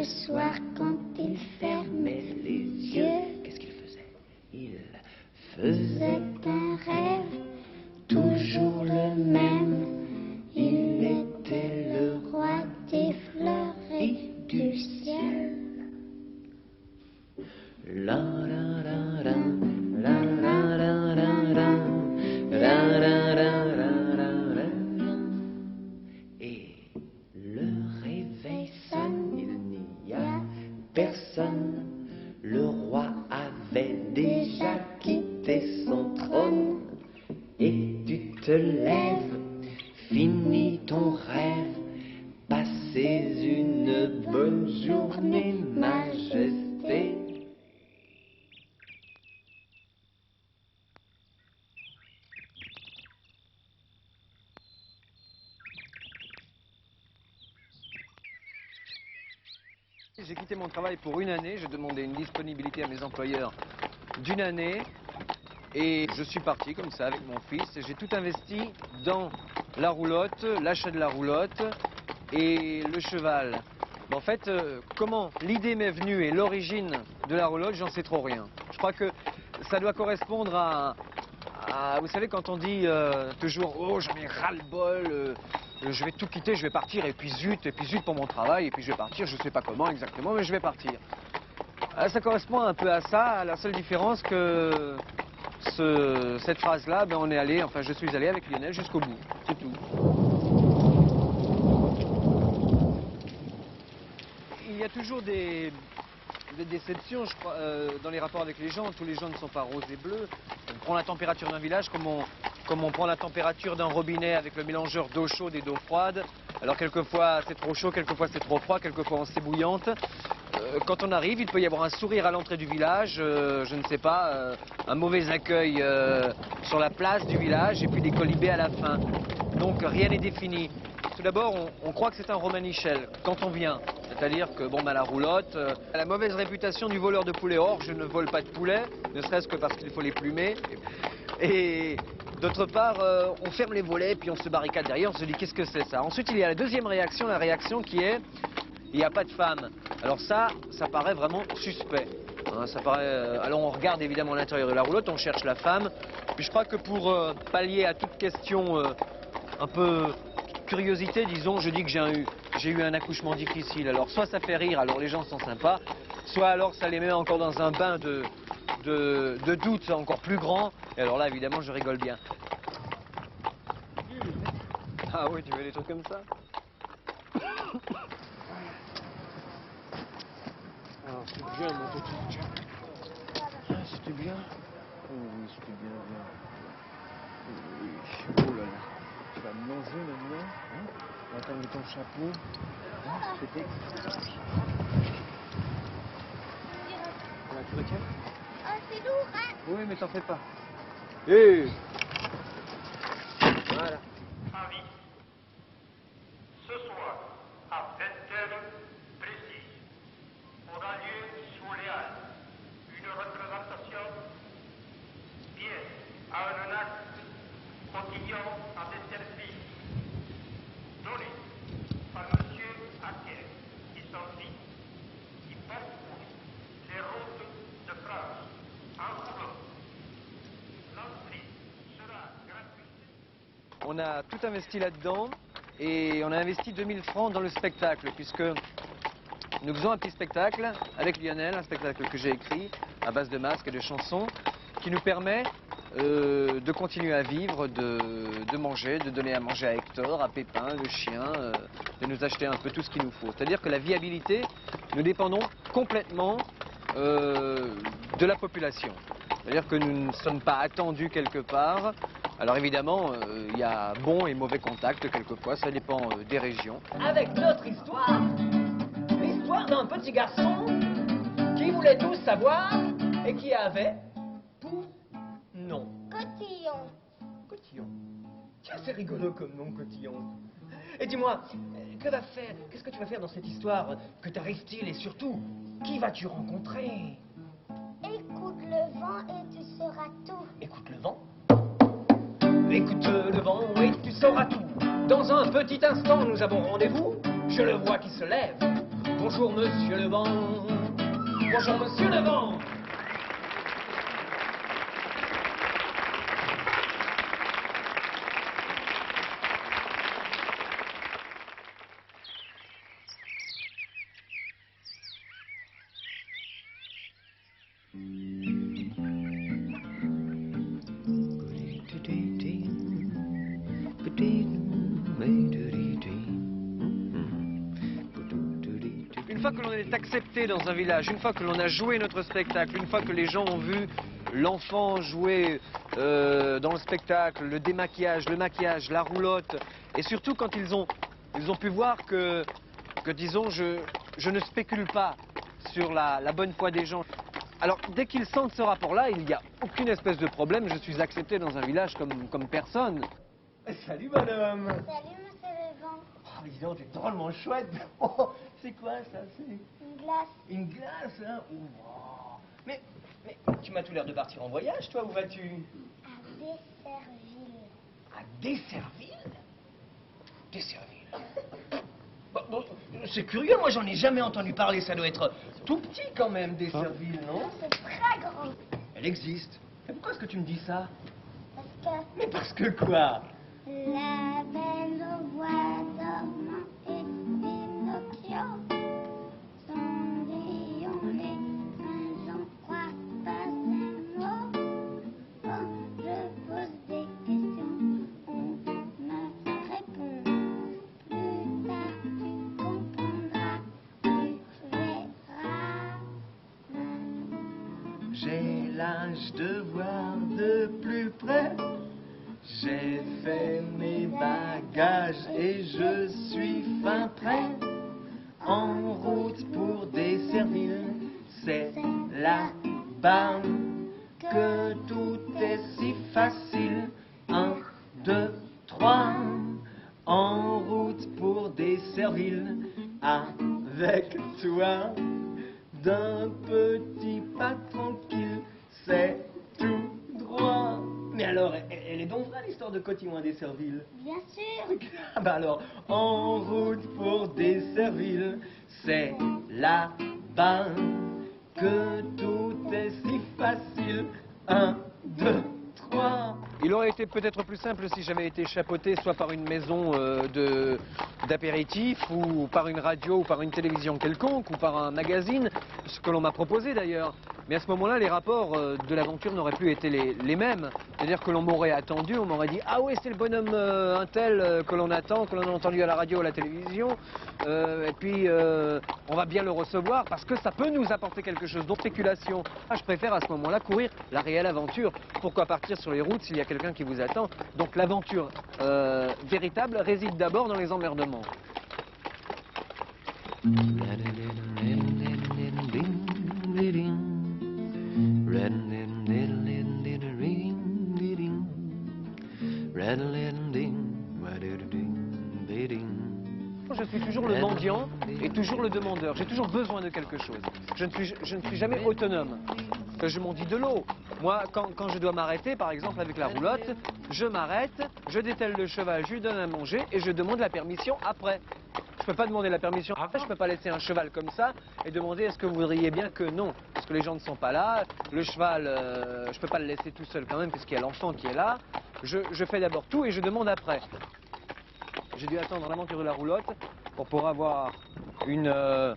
soir, quand il fermait les yeux, Qu'est-ce qu'il faisait? Il faisait un rêve, toujours le même. Il était le roi des fleurs et du ciel. La la la la, la la la la la, la la la la la la. Et le réveil sonne, il n'y a personne. Le roi avait déjà quitté son trône. Et tu te lèves, finis ton rêve, passez une bonne journée, majesté. J'ai quitté mon travail pour une année, j'ai demandé une disponibilité à mes employeurs d'une année et je suis parti comme ça avec mon fils. J'ai tout investi dans la roulotte, l'achat de la roulotte et le cheval. En fait, comment l'idée m'est venue et l'origine de la roulotte, j'en sais trop rien. Je crois que ça doit correspondre à vous savez, quand on dit toujours « Oh, j'en ai ras-le-bol, je vais tout quitter, je vais partir, et puis zut pour mon travail, et puis je vais partir, je ne sais pas comment exactement, mais je vais partir. » Ça correspond un peu à ça, à la seule différence que cette phrase-là, ben, on est allé, enfin je suis allé avec Lionel jusqu'au bout, c'est tout. Il y a toujours des déceptions, je crois, dans les rapports avec les gens. Tous les gens ne sont pas roses et bleus. On prend la température d'un village comme on prend la température d'un robinet avec le mélangeur d'eau chaude et d'eau froide. Alors quelquefois c'est trop chaud, quelquefois c'est trop froid, quelquefois c'est bouillante. Quand on arrive, il peut y avoir un sourire à l'entrée du village, je ne sais pas, un mauvais accueil sur la place du village et puis des colibés à la fin. Donc rien n'est défini. Tout d'abord, on croit que c'est un romanichel quand on vient. C'est-à-dire que bon, la roulotte a la mauvaise réputation du voleur de poulet. Or, je ne vole pas de poulet, ne serait-ce que parce qu'il faut les plumer. Et d'autre part, on ferme les volets, puis on se barricade derrière, on se dit qu'est-ce que c'est ça? Ensuite, il y a la deuxième réaction, la réaction qui est il n'y a pas de femme. Alors ça paraît vraiment suspect. Hein, ça paraît, alors on regarde évidemment à l'intérieur de la roulotte, on cherche la femme. Puis je crois que pour pallier à toute question un peu curiosité, disons, je dis que j'ai eu un accouchement difficile. Alors soit ça fait rire, alors les gens sont sympas, soit alors ça les met encore dans un bain de doute encore plus grand. Et alors là, évidemment, je rigole bien. Ah oui, tu veux des trucs comme ça? Alors, c'était bien, mon petit. Ah, c'était bien? Oh oui, c'était bien, bien. Oui. Oh là là. Tu vas me manger maintenant, hein? On va t'enlever ton chapeau. Hein, c'était... Voilà, tu retiens? Oh, c'est lourd, hein? Oui, mais t'en fais pas. Hé! Voilà. Avis. Ce soir, à 20h précise, aura lieu sous les Halles une représentation pièce à un acte quotidien à des services donnés par M. Hacker et son fils, qui parcourt les routes de France en roulant. L'entrée sera gratuite. On a tout investi là-dedans et on a investi 2000 francs dans le spectacle puisque nous faisons un petit spectacle avec Lionel, un spectacle que j'ai écrit à base de masques et de chansons qui nous permet de continuer à vivre, de manger, de donner à manger à Hector, à Pépin, le chien, de nous acheter un peu tout ce qu'il nous faut. C'est-à-dire que la viabilité, nous dépendons complètement de la population. C'est-à-dire que nous ne sommes pas attendus quelque part. Alors évidemment, il y a bon et mauvais contacts quelquefois, ça dépend des régions. Avec notre histoire, l'histoire d'un petit garçon qui voulait tout savoir et qui avait pour nom Cotillon. Cotillon. Tiens, c'est rigolo comme nom, Cotillon. Et dis-moi, qu'est-ce que tu vas faire dans cette histoire que t'arrive-t-il et surtout, qui vas-tu rencontrer? Écoute le vent et tu sauras tout. Écoute le vent. Écoute le vent et tu sauras tout. Dans un petit instant, nous avons rendez-vous. Je le vois qui se lève. Bonjour monsieur le vent. Bonjour monsieur le vent. Une fois que l'on est accepté dans un village, une fois que l'on a joué notre spectacle, une fois que les gens ont vu l'enfant jouer dans le spectacle, le démaquillage, le maquillage, la roulotte, et surtout quand ils ont pu voir que disons, je ne spécule pas sur la bonne foi des gens. Alors, dès qu'ils sentent ce rapport-là, il n'y a aucune espèce de problème, je suis accepté dans un village comme personne. Salut madame. Salut, monsieur le vent. Oh, dis donc, t'es drôlement chouette. Oh, c'est quoi ça? C'est Une glace. une glace, hein? Oh. Mais tu m'as tout l'air de partir en voyage, toi, où vas-tu? À Desserville. À Desserville? Desserville. Bon, c'est curieux, moi j'en ai jamais entendu parler, ça doit être tout petit quand même, Desserville, non? Non, c'est très grand. Elle existe. Et pourquoi est-ce que tu me dis ça? Parce que Mais parce que quoi? la belle au bois dormant et Pinocchio sont les gens croient pas un mot. Quand je pose des questions, on me répond. Plus tard tu comprendras, tu verras. J'ai l'âge de voir de plus près. J'ai fait mes bagages et je suis fin prêt. En route pour Desserville, c'est là-bas que tout est si facile. 1, 2, 3. En route pour Desserville, avec toi. D'un petit pas tranquille, c'est tout droit. Mais alors, elle est donc vraie l'histoire de Cotillon à Desserville? Bien sûr. Ah bah alors, en route pour Desserville, c'est là-bas que tout est si facile. 1, 2, 3. Il aurait été peut-être plus simple si j'avais été chapeauté soit par une maison d'apéritif ou par une radio ou par une télévision quelconque ou par un magazine, ce que l'on m'a proposé d'ailleurs. Mais à ce moment-là, les rapports de l'aventure n'auraient plus été les mêmes. C'est-à-dire que l'on m'aurait attendu, on m'aurait dit « Ah oui, c'est le bonhomme un tel que l'on attend, que l'on a entendu à la radio ou à la télévision. Et puis, on va bien le recevoir parce que ça peut nous apporter quelque chose. » Donc, spéculation. Ah, je préfère à ce moment-là courir la réelle aventure. Pourquoi partir sur les routes s'il y a quelqu'un qui vous attend? Donc, l'aventure véritable réside d'abord dans les emmerdements. Je suis toujours le mendiant et toujours le demandeur. J'ai toujours besoin de quelque chose. Je ne suis jamais autonome. Je m'en dis de l'eau. Moi, quand je dois m'arrêter, par exemple avec la roulotte, je m'arrête, je dételle le cheval, je lui donne à manger et je demande la permission après. Je ne peux pas demander la permission après, je ne peux pas laisser un cheval comme ça et demander est-ce que vous voudriez bien que non. Parce que les gens ne sont pas là, le cheval, je ne peux pas le laisser tout seul quand même puisqu'il y a l'enfant qui est là. Je fais d'abord tout et je demande après. J'ai dû attendre l'aventure de la roulotte pour avoir une,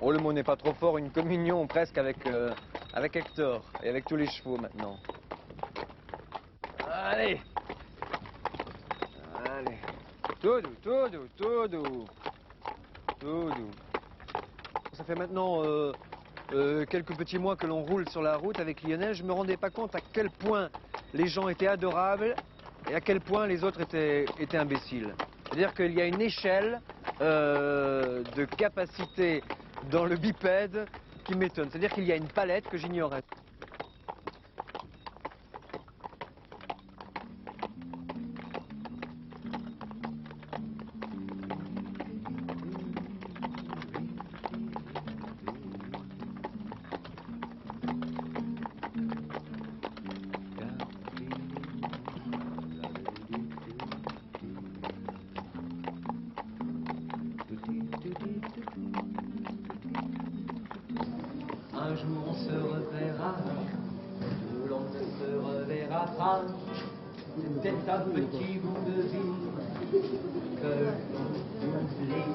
oh le mot n'est pas trop fort, une communion presque avec Hector et avec tous les chevaux maintenant. Allez. Allez. Tout doux, tout doux, tout doux. Tout doux. Ça fait maintenant quelques petits mois que l'on roule sur la route avec Lionel. Je ne me rendais pas compte à quel point les gens étaient adorables et à quel point les autres étaient imbéciles. C'est-à-dire qu'il y a une échelle de capacité dans le bipède qui m'étonne. C'est-à-dire qu'il y a une palette que j'ignorais. reverra pas. C'était un petit bout de vie que l'on oublie.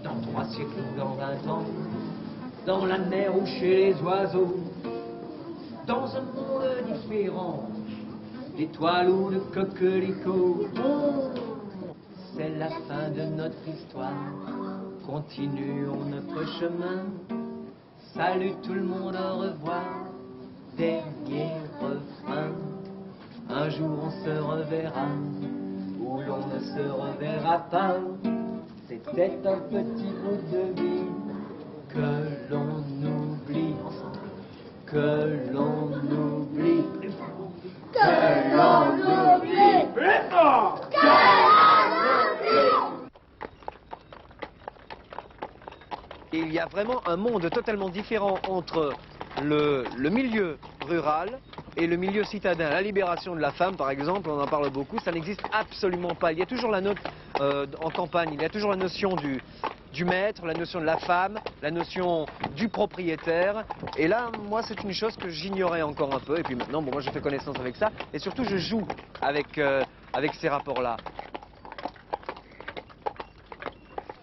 Dans 3 siècles ou dans 20 ans, dans la mer ou chez les oiseaux, dans un monde différent, d'étoiles ou de coquelicots. C'est la fin de notre histoire, continuons notre chemin. Salut tout le monde, au revoir, dernier refrain. Un jour on se reverra, ou l'on ne se reverra pas. C'était un petit bout de vie que l'on oublie, que l'on oublie, que l'on oublie, plus fort, que l'on oublie. Et il y a vraiment un monde totalement différent entre le milieu rural et le milieu citadin. La libération de la femme, par exemple, on en parle beaucoup, ça n'existe absolument pas. Il y a toujours la note en campagne, il y a toujours la notion du maître, la notion de la femme, la notion du propriétaire. Et là, moi, c'est une chose que j'ignorais encore un peu. Et puis maintenant, bon, moi, j'ai fait connaissance avec ça. Et surtout, je joue avec ces rapports-là.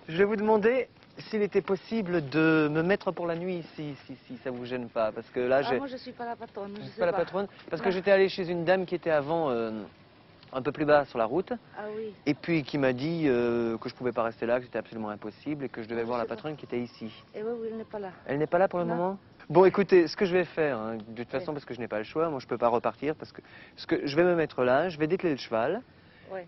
Je vais vous demander s'il était possible de me mettre pour la nuit ici, si ça vous gêne pas, parce que là j'ai... moi je suis pas la patronne, je sais pas la pas. patronne, parce que j'étais allé chez une dame qui était avant un peu plus bas sur la route, Ah oui. et puis qui m'a dit que je pouvais pas rester là, que c'était absolument impossible, et que je devais voir la patronne qui était ici. Et oui, elle n'est pas là. Elle n'est pas là pour le Non. moment? Bon, écoutez, ce que je vais faire, hein, de toute façon, parce que je n'ai pas le choix, moi je peux pas repartir, parce que je vais me mettre là, je vais dételer le cheval,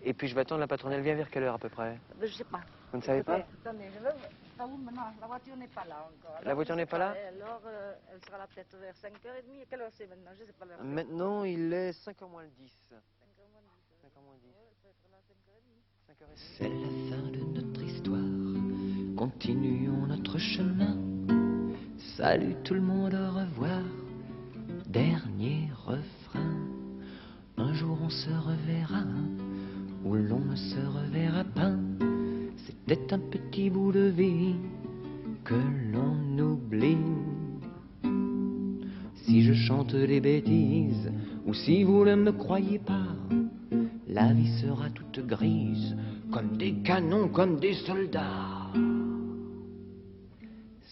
et puis je vais attendre la patronne. Elle vient vers quelle heure à peu près? Je sais pas. Vous ne savez pas? Attendez, je vais... Non, la voiture n'est pas là encore. Alors, La voiture n'est pas là? Alors, elle sera là peut-être vers 5h30. Et quelle heure c'est maintenant? Je sais pas l'heure. Maintenant, il est 5h moins le 10. 5h moins 10. 5h moins 10. Elle peut être là à 5h30. 5h30. C'est la fin de notre histoire, continuons notre chemin. Salut tout le monde, au revoir, dernier refrain. Un jour on se reverra, ou l'on ne se reverra pas. C'était un petit bout de vie que l'on oublie. Si je chante des bêtises, ou si vous ne me croyez pas, la vie sera toute grise, comme des canons, comme des soldats.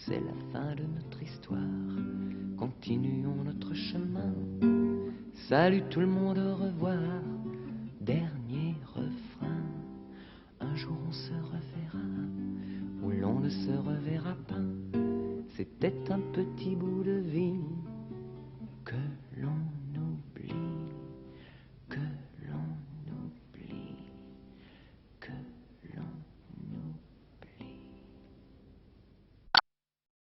C'est la fin de notre histoire, continuons notre chemin. Salut tout le monde, au revoir, dernier refrain. Un jour on se reverra, ou l'on ne se reverra pas. C'était un petit bout de vie